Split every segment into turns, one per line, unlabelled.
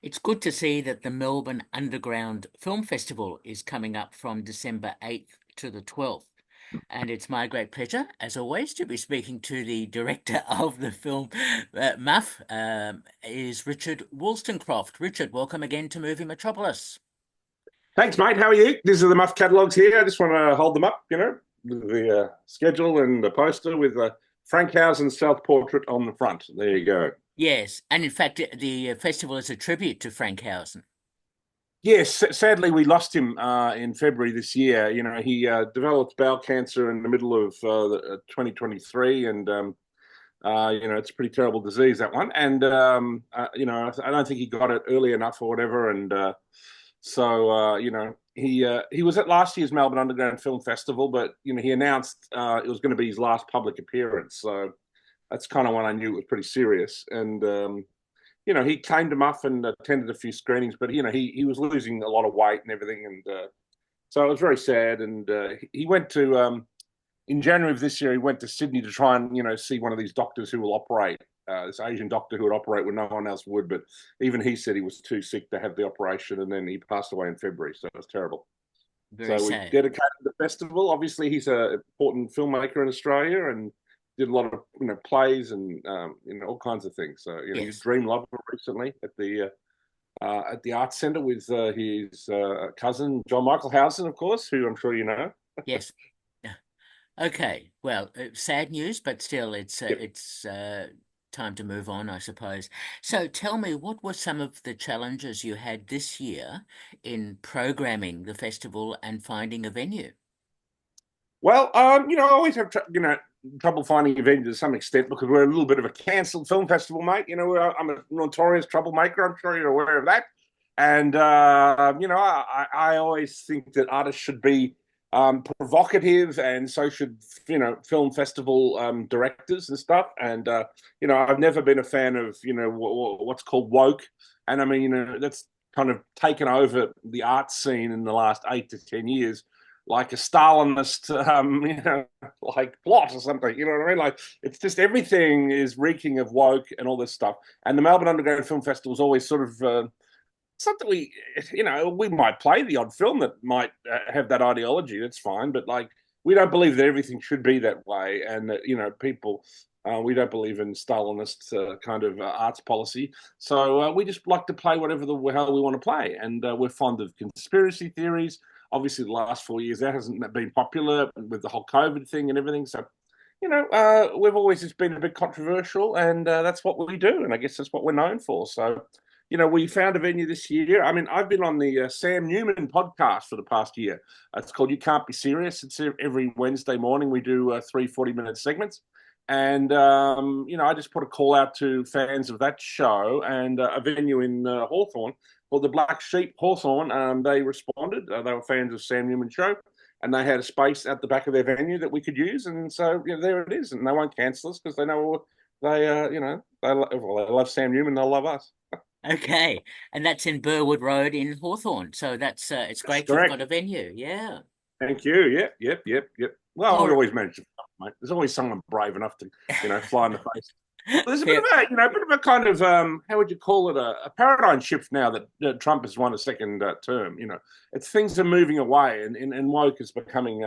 It's good to see that the Melbourne Underground Film Festival is coming up from December 8th to the 12th. And it's my great pleasure, as always, to be speaking to the director of the film, Muff, is Richard Wolstencroft. Richard, welcome again to Movie Metropolis.
Thanks, mate. How are you? These are the Muff catalogues here. I just want to hold them up, with the schedule and the poster with Frankhausen's self-portrait on the front. There you go.
Yes, and in fact, the festival is a tribute to Frankhausen.
Yes, sadly, we lost him in February this year. He developed bowel cancer in the middle of 2023, and it's a pretty terrible disease, that one. And I don't think he got it early enough or whatever. And he was at last year's Melbourne Underground Film Festival, but he announced it was going to be his last public appearance. So that's kind of when I knew it was pretty serious. And he came to Muff and attended a few screenings, but he was losing a lot of weight and everything, and so it was very sad. And he went to in January of this year, he went to Sydney to try and see one of these doctors who will operate. This Asian doctor who would operate when no one else would, but even he said he was too sick to have the operation, and then he passed away in February, so it was terrible.
Very
so
sad.
We dedicated the festival. Obviously, he's an important filmmaker in Australia and did a lot of plays and all kinds of things. So
Yes.
he's Dream Lover recently at the Arts Centre with his cousin John Michael Housen, of course, who I'm sure you know.
Yes. Okay. Well, sad news, but still, it's time to move on, I suppose. So tell me, what were some of the challenges you had this year in programming the festival and finding a venue?
Well, I always have trouble finding a venue to some extent because we're a little bit of a cancelled film festival, mate. I'm a notorious troublemaker. I'm sure you're aware of that. And I always think that artists should be provocative, and so should film festival directors and stuff. And I've never been a fan of what's called woke, and I mean that's kind of taken over the art scene in the last 8 to 10 years, like a Stalinist like plot or something. You know what I mean? Like, it's just everything is reeking of woke and all this stuff. And the Melbourne Underground Film Festival is always sort of something we might play the odd film that might have that ideology. That's fine, but like, we don't believe that everything should be that way, and that people. We don't believe in Stalinist kind of arts policy. So we just like to play whatever the hell we want to play. And we're fond of conspiracy theories. Obviously, the last 4 years, that hasn't been popular with the whole COVID thing and everything. So, we've always just been a bit controversial, and that's what we do. And I guess that's what we're known for. So, we found a venue this year. I mean, I've been on the Sam Newman podcast for the past year. It's called You Can't Be Serious. It's every Wednesday morning. We do 3 40-minute segments. And, I just put a call out to fans of that show, and a venue in Hawthorne called the Black Sheep Hawthorne. They responded. They were fans of Sam Newman's show, and they had a space at the back of their venue that we could use. And so there it is. And they won't cancel us because they know they love Sam Newman. They'll love us.
Okay, and that's in Burwood Road in Hawthorne. So that's it's great you've got a venue. Yeah.
Thank you. Yep. Well, we always manage to, mate. There's always someone brave enough to, fly in the face. There's a bit of a kind of how would you call it, a paradigm shift now that Trump has won a second term. It's things are moving away, and woke is becoming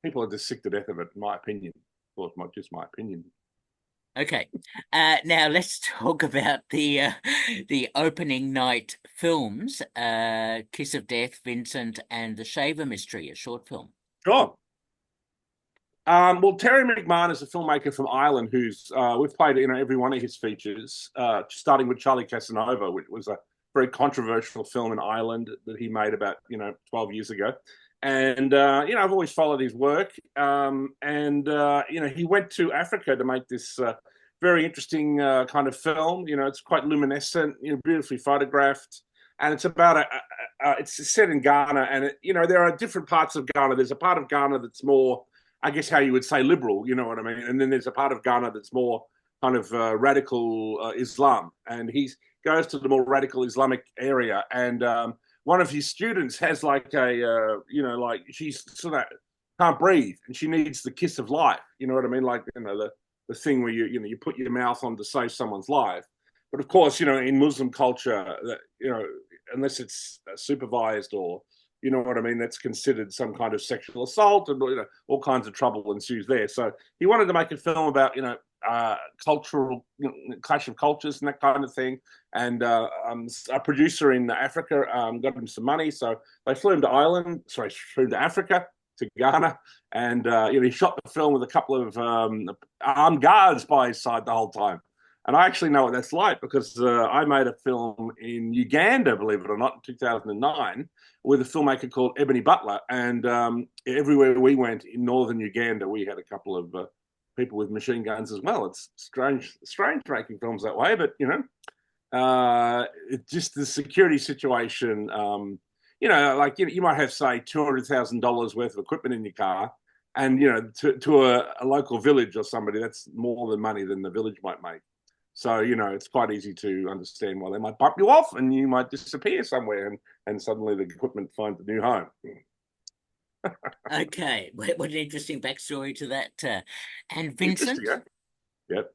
people are just sick to death of it, in my opinion. Well, it's not just my opinion.
Okay, now let's talk about the opening night films, Kiss of Death, Vincent, and The Shaver Mystery, a short film.
Sure. Well, Terry McMahon is a filmmaker from Ireland who's we've played every one of his features, starting with Charlie Casanova, which was a very controversial film in Ireland that he made about 12 years ago. And I've always followed his work. He went to Africa to make this very interesting kind of film. It's quite luminescent, beautifully photographed, and it's about it's set in Ghana, and there are different parts of Ghana. There's a part of Ghana that's more, I guess, how you would say liberal, you know what I mean? And then there's a part of Ghana that's more kind of radical Islam, and he goes to the more radical Islamic area, and one of his students has like like she's sort of can't breathe, and she needs the kiss of life. You know what I mean? Like the thing where you put your mouth on to save someone's life. But of course, in Muslim culture, unless it's supervised or, you know what I mean, that's considered some kind of sexual assault, and all kinds of trouble ensues there. So he wanted to make a film about cultural clash of cultures and that kind of thing. And a producer in Africa got him some money, so they flew him to Africa, to Ghana, and he shot the film with a couple of armed guards by his side the whole time. And I actually know what that's like because I made a film in Uganda, believe it or not, in 2009, with a filmmaker called Ebony Butler. And everywhere we went in northern Uganda, we had a couple of people with machine guns as well. It's strange making films that way, but it's just the security situation. You might have, say, $200,000 worth of equipment in your car, and to a local village or somebody, that's more than money than the village might make. So, it's quite easy to understand why they might bump you off and you might disappear somewhere, and suddenly the equipment finds a new home.
Okay, what an interesting backstory to that. And Vincent?
Interesting, yeah. Yep.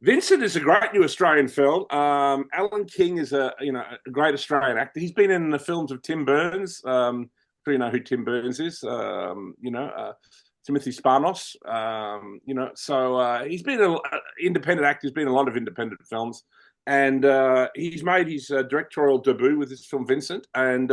Vincent is a great new Australian film. Alan King is a great Australian actor. He's been in the films of Tim Burns. I'm sure you know who Tim Burns is. Timothy Spanos. So he's been an independent actor. He's been in a lot of independent films, and he's made his directorial debut with this film Vincent. And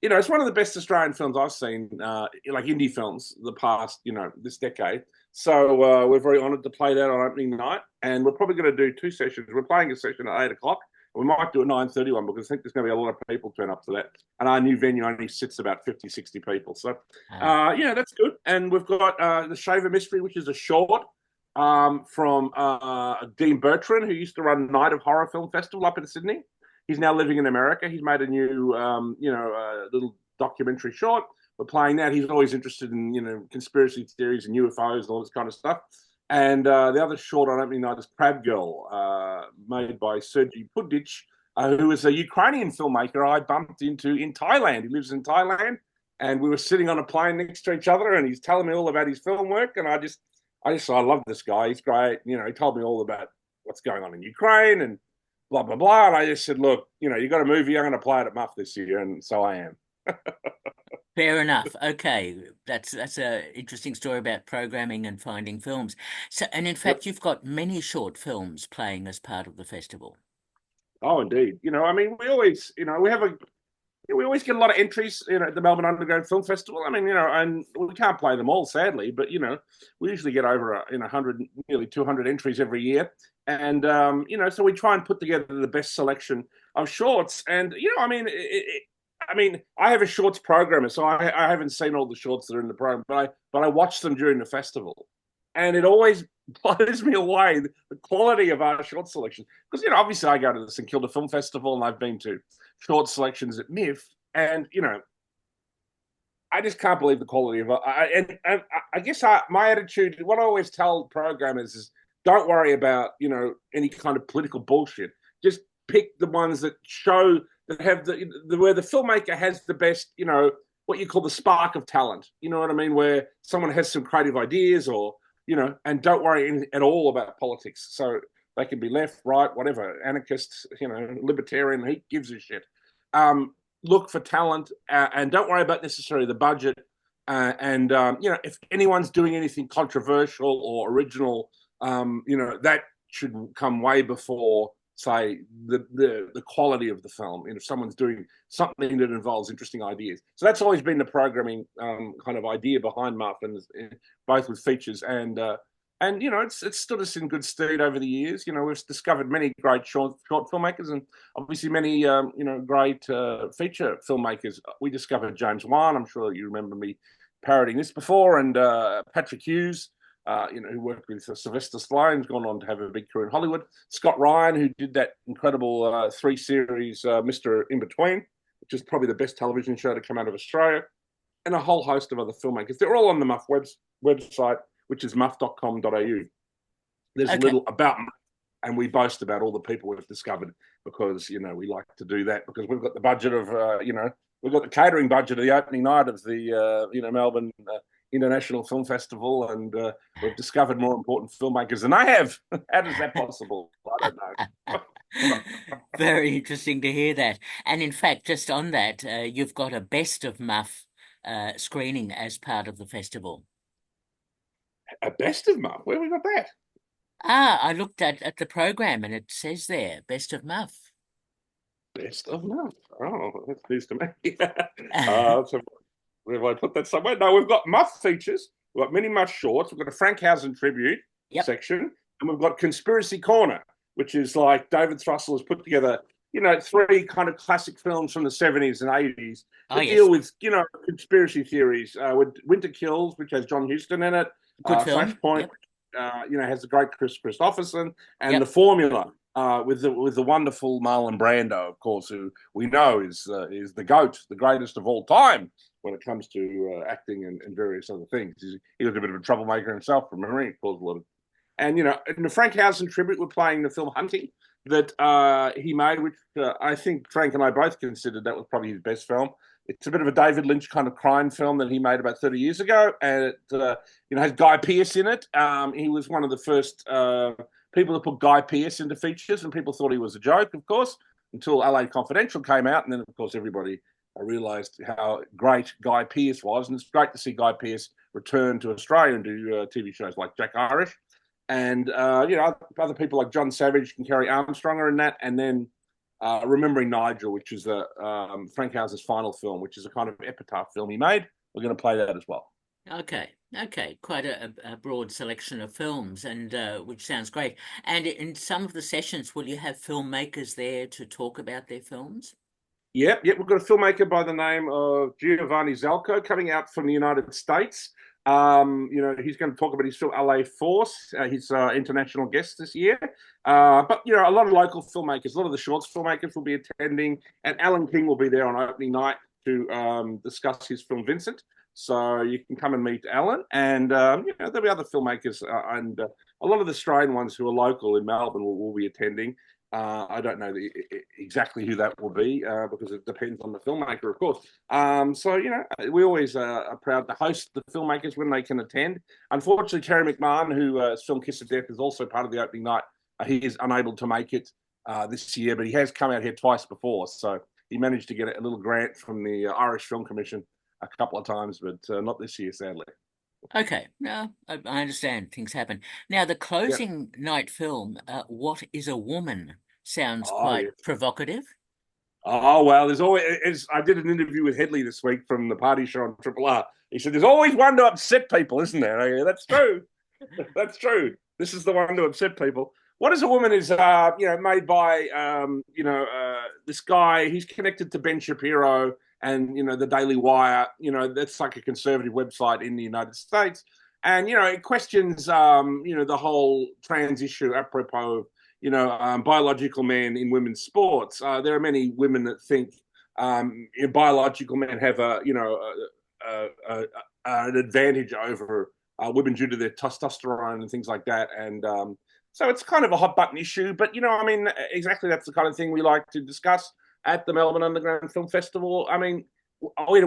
it's one of the best Australian films I've seen, like indie films, the past this decade. So we're very honoured to play that on opening night, and we're probably going to do two sessions. We're playing a session at 8:00. We might do a 9:31 because I think there's going to be a lot of people turn up to that. And our new venue only sits about 50, 60 people. So, that's good. And we've got The Shaver Mystery, which is a short from Dean Bertrand, who used to run Night of Horror Film Festival up in Sydney. He's now living in America. He's made a new, little documentary short. We're playing that. He's always interested in, conspiracy theories and UFOs and all this kind of stuff. And the other short on opening night is Crab Girl, made by Sergei Pudic, who is a Ukrainian filmmaker I bumped into in Thailand. He lives in Thailand, and we were sitting on a plane next to each other, and he's telling me all about his film work, and I love this guy. He's great. He told me all about what's going on in Ukraine and blah, blah, blah. And I just said, look, you got a movie, I'm going to play it at Muff this year, and so I am.
Fair enough. Okay, that's a interesting story about programming and finding films. So, and in fact, you've got many short films playing as part of the festival.
Oh, indeed. We always, we always get a lot of entries, at the Melbourne Underground Film Festival. And we can't play them all, sadly, but we usually get over 100, nearly 200 entries every year. And so we try and put together the best selection of shorts. And I have a shorts programmer, so I haven't seen all the shorts that are in the program, but I watch them during the festival, and it always blows me away the quality of our short selection. Because obviously I go to the St Kilda Film Festival, and I've been to short selections at MIF, and I just can't believe the quality of it. And I guess my attitude, what I always tell programmers is, don't worry about any kind of political bullshit. Just pick the ones that show, that have where the filmmaker has the best, what you call the spark of talent. You know what I mean? Where someone has some creative ideas, or and don't worry at all about politics. So they can be left, right, whatever, anarchists, libertarian. He gives a shit. Look for talent, and don't worry about necessarily the budget. If anyone's doing anything controversial or original, that should come way before, say, the quality of the film. If someone's doing something that involves interesting ideas. So that's always been the programming kind of idea behind Muffins, both with features and it's stood us in good stead over the years. We've discovered many great short filmmakers, and obviously many great feature filmmakers. We discovered James Wan. I'm sure you remember me parodying this before, and Patrick Hughes. Who worked with Sylvester Stallone, has gone on to have a big career in Hollywood. Scott Ryan, who did that incredible 3-series Mr. In Between, which is probably the best television show to come out of Australia, and a whole host of other filmmakers. They're all on the Muff website, which is muff.com.au. There's a little about Muff, and we boast about all the people we've discovered because, we like to do that because we've got the budget of, we've got the catering budget of the opening night of the, Melbourne International Film Festival, and we've discovered more important filmmakers than I have. How is that possible? I don't know.
Very interesting to hear that. And in fact, just on that, you've got a best of Muff screening as part of the festival.
A best of Muff. Where we got that?
Ah, I looked at the program and it says there, best of Muff.
Best of Muff. Oh, that's news to me. So where have I put that somewhere? No, we've got Muff features. We've got mini Muff shorts. We've got a Frankhausen tribute
Yep.
section, and we've got Conspiracy Corner, which is like David Thrussell has put together, three kind of classic films from the 70s and 80s
Oh,
that deal
yes.
with, conspiracy theories. With Winter Kills, which has John Huston in it,
Good film.
Flashpoint,
Yep.
has the great Chris Christopherson, and The
Yep.
Formula, with the wonderful Marlon Brando, of course, who we know is the GOAT, the greatest of all time when it comes to acting and various other things. He was a bit of a troublemaker himself from Marine, caused a lot of. And in the Frankhausen tribute, we're playing the film Hunting that he made, which I think Frank and I both considered that was probably his best film. It's a bit of a David Lynch kind of crime film that he made about 30 years ago, and it has Guy Pearce in it. He was one of the first people to put Guy Pearce into features, and people thought he was a joke, of course, until LA Confidential came out, and then of course everybody realised how great Guy Pearce was, and it's great to see Guy Pearce return to Australia and do TV shows like Jack Irish, and other people like John Savage and Kerry Armstrong are in that, and then Remembering Nigel, which is Frank Houser's final film, which is a kind of epitaph film he made. We're going to play that as well.
Okay. Okay. Quite a broad selection of films, and which sounds great. And in some of the sessions, will you have filmmakers there to talk about their films?
Yep. We've got a filmmaker by the name of Giovanni Zalco coming out from the United States. He's going to talk about his film LA Force, his international guest this year. But a lot of local filmmakers, a lot of the shorts filmmakers will be attending, and Alan King will be there on opening night to discuss his film Vincent. So you can come and meet Alan, and there'll be other filmmakers and a lot of the Australian ones who are local in Melbourne will be attending. I don't know exactly who that will be because it depends on the filmmaker, of course. We always are proud to host the filmmakers when they can attend. Unfortunately, Terry McMahon, whose film Kiss of Death is also part of the opening night, he is unable to make it this year, but he has come out here twice before. So he managed to get a little grant from the Irish Film Commission a couple of times, but not this year, sadly.
Okay, no, I understand things happen. Now, the
Yeah.
closing night film, What is a Woman, sounds
Oh,
quite
yeah.
provocative.
Oh well, there's always. I did an interview with Headley this week from the party show on Triple R. He said, "There's always one to upset people, isn't there?" I go, that's true. That's true. This is the one to upset people. What is a Woman is made by this guy. He's connected to Ben Shapiro and the Daily Wire. That's like a conservative website in the United States, and it questions the whole trans issue apropos of biological men in women's sports. There are many women that think biological men have an advantage over women due to their testosterone and things like that. And so it's kind of a hot button issue. But exactly that's the kind of thing we like to discuss at the Melbourne Underground Film Festival. I mean,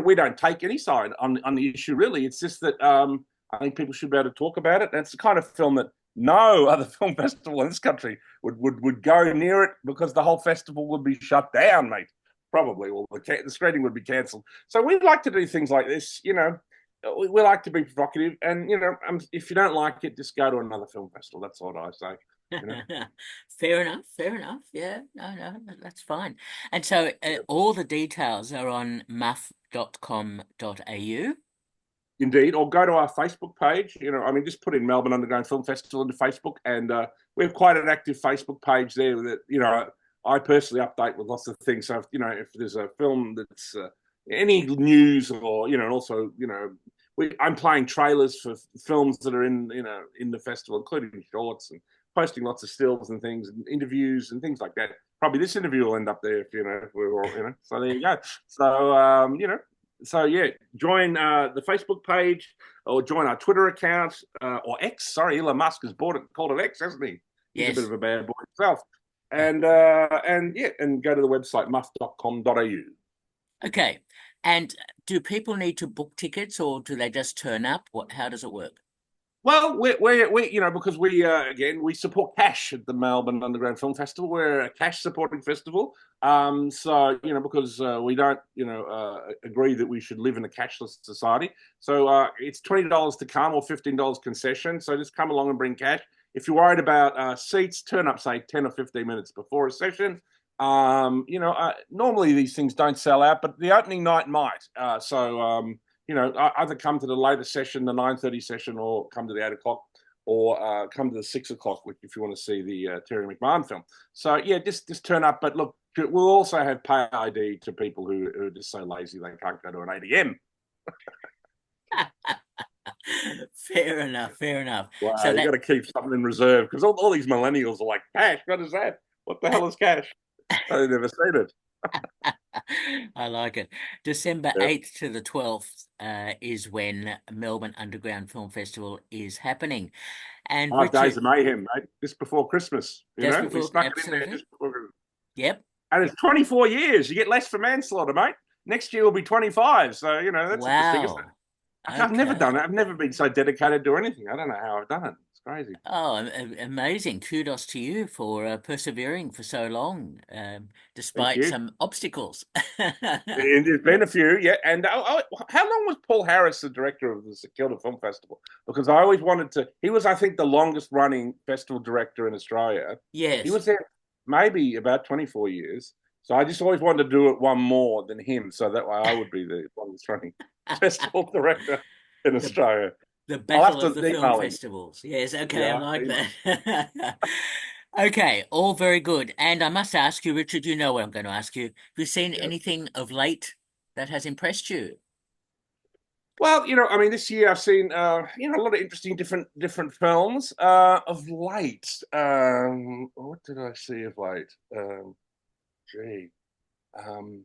we don't take any side on the issue really. It's just that I think people should be able to talk about it. And it's the kind of film that no other film festival in this country would go near it because the whole festival would be shut down, mate. Probably, or the screening would be cancelled. So we like to do things like this. We like to be provocative, and if you don't like it, just go to another film festival. That's what I say.
Fair enough, fair enough. Yeah, no, that's fine. And so all the details are on muff.com.au.
Indeed, or go to our Facebook page. Just put in Melbourne Underground Film Festival into Facebook, and we have quite an active Facebook page there that I personally update with lots of things. So if there's a film that's any news, or and also I'm playing trailers for films that are in the festival, including shorts, and posting lots of stills and things, and interviews and things like that. Probably this interview will end up there if we're all So there you go. So So yeah, join the Facebook page or join our Twitter account or X. Sorry, Elon Musk has called it X, hasn't he? He's a bit
Yes.
of a bad boy himself. And go to the website muff.com.au.
Okay. And do people need to book tickets or do they just turn up? How does it work?
Well, we you know, because we again we support cash at the Melbourne Underground Film Festival. We're a cash supporting festival. So you know, because we don't agree that we should live in a cashless society. So it's $20 to come or $15 concession. So just come along and bring cash. If you're worried about seats, turn up say 10 or 15 minutes before a session. Normally these things don't sell out, but the opening night might. Either come to the later session, the 9:30 session, or come to the 8 o'clock, or come to the 6 o'clock if you want to see the Terry McMahon film. So yeah, just turn up. But look, we'll also have pay ID to people who are just so lazy they can't go to an ATM.
Fair enough, fair enough.
Wow,
So
you got
that
to keep something in reserve because all these millennials are like, cash, what is that? What the hell is cash? I've never seen it.
I like it. December
Yeah.
8th to the 12th is when Melbourne Underground Film Festival is happening. And
5 days
Richard,
of mayhem, mate, just before Christmas.
just
We
before,
snuck it in there
absolutely.
just before Christmas.
Yep.
And it's 24 years. You get less for manslaughter, mate. Next year will be 25. So, that's interesting, isn't it?
Wow.
I've never done
Okay.
it. I've never been so dedicated to anything. I don't know how I've done it. It's crazy.
Oh, amazing. Kudos to you for persevering for so long,
Thank
despite
you.
some obstacles.
And there's been a few, yeah. And how long was Paul Harris the director of the St Kilda Film Festival? Because I always wanted to. He was, I think, the longest running festival director in Australia. He
Yes.
was there maybe about 24 years. So I just always wanted to do it one more than him, so that way I would be the longest running festival director in
The
Australia.
the
I'll have
battle of
to
the film
email him.
festivals. Yes, okay, I
Yeah,
like
email.
that. Okay, all very good. And I must ask you, Richard, you know what I'm going to ask you. Have you seen
Yeah.
anything of late that has impressed you?
Well, I mean, this year I've seen, a lot of interesting different films. Of late, what did I see of late? Gee, um,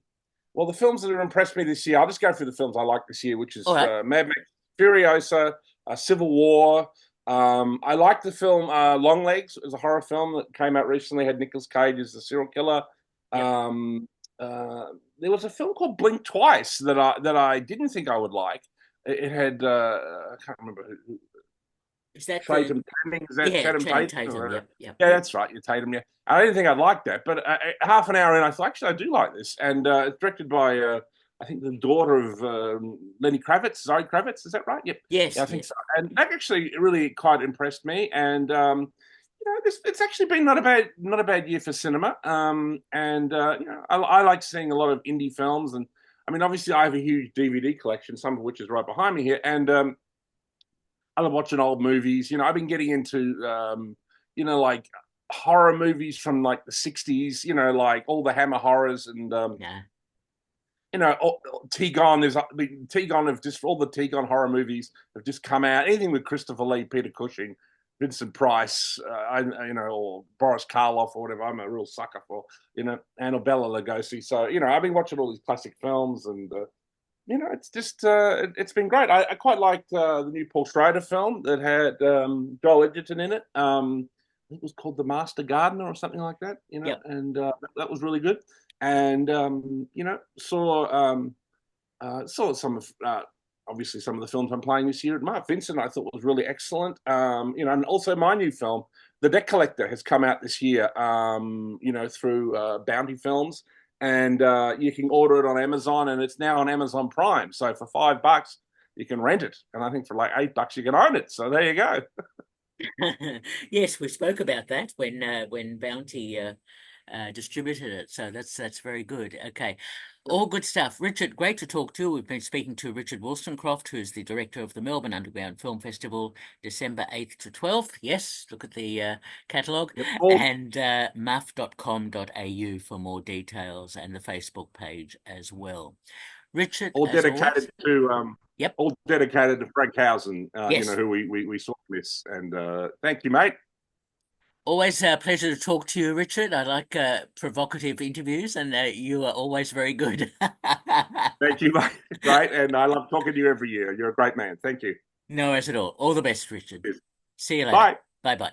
well, the films that have impressed me this year, I'll just go through the films I like this year, which
All
is
right.
Mad Max Furiosa, Civil War. I like the film Longlegs. It was a horror film that came out recently. Had Nicolas Cage as the serial killer.
Yep.
Um, uh, there was a film called Blink Twice that I didn't think I would like. It had I can't remember who,
Is that the
Tatum. Is that
yeah,
Tatum
Channing
Tatum?
Tatum. Yep, yep.
Yeah, that's right. You Tatum. Yeah, I didn't think I'd like that, but half an hour in, I thought actually I do like this, and it's directed by I think the daughter of Lenny Kravitz, Zoe Kravitz. Is that right? Yep. Yeah,
Yes,
I think
yes.
so. And that actually really quite impressed me, and it's actually been not a bad year for cinema. I like seeing a lot of indie films, and I mean, obviously, I have a huge DVD collection, some of which is right behind me here, and I love watching old movies. I've been getting into, like horror movies from like the 60s, like all the Hammer horrors and,
Yeah.
T-Gon. T-Gon have just, all the T-Gon horror movies have just come out. Anything with Christopher Lee, Peter Cushing, Vincent Price, or Boris Karloff or whatever. I'm a real sucker for, Annabella Lugosi. So, I've been watching all these classic films and, it's just it's been great. I quite liked the new Paul Schrader film that had Joel Edgerton in it. I think it was called The Master Gardener or something like that.
Yep.
And that was really good. And saw some of obviously some of the films I'm playing this year. Mark Vincent I thought was really excellent. And also my new film, The Debt Collector, has come out this year. Through Bounty Films, and you can order it on Amazon, and it's now on Amazon Prime. So for $5, you can rent it, and I think for like $8 you can own it. So there you go.
Yes, we spoke about that when Bounty distributed it. So that's very good. Okay. All good stuff. Richard, great to talk to. We've been speaking to Richard Wolstencroft, who's the director of the Melbourne Underground Film Festival, December 8th to 12th. Yes, look at the catalogue.
Yep. All,
And muff.com.au for more details, and the Facebook page as well. Richard,
all
as always.
dedicated to
Yep.
Frank Housen,
Yes.
who we saw this. And thank you, mate.
Always a pleasure to talk to you, Richard. I like provocative interviews, and you are always very good.
Thank you, mate. Great, and I love talking to you every year. You're a great man. Thank you.
No worries at all. All the best, Richard.
Cheers.
See you later.
Bye.
Bye bye.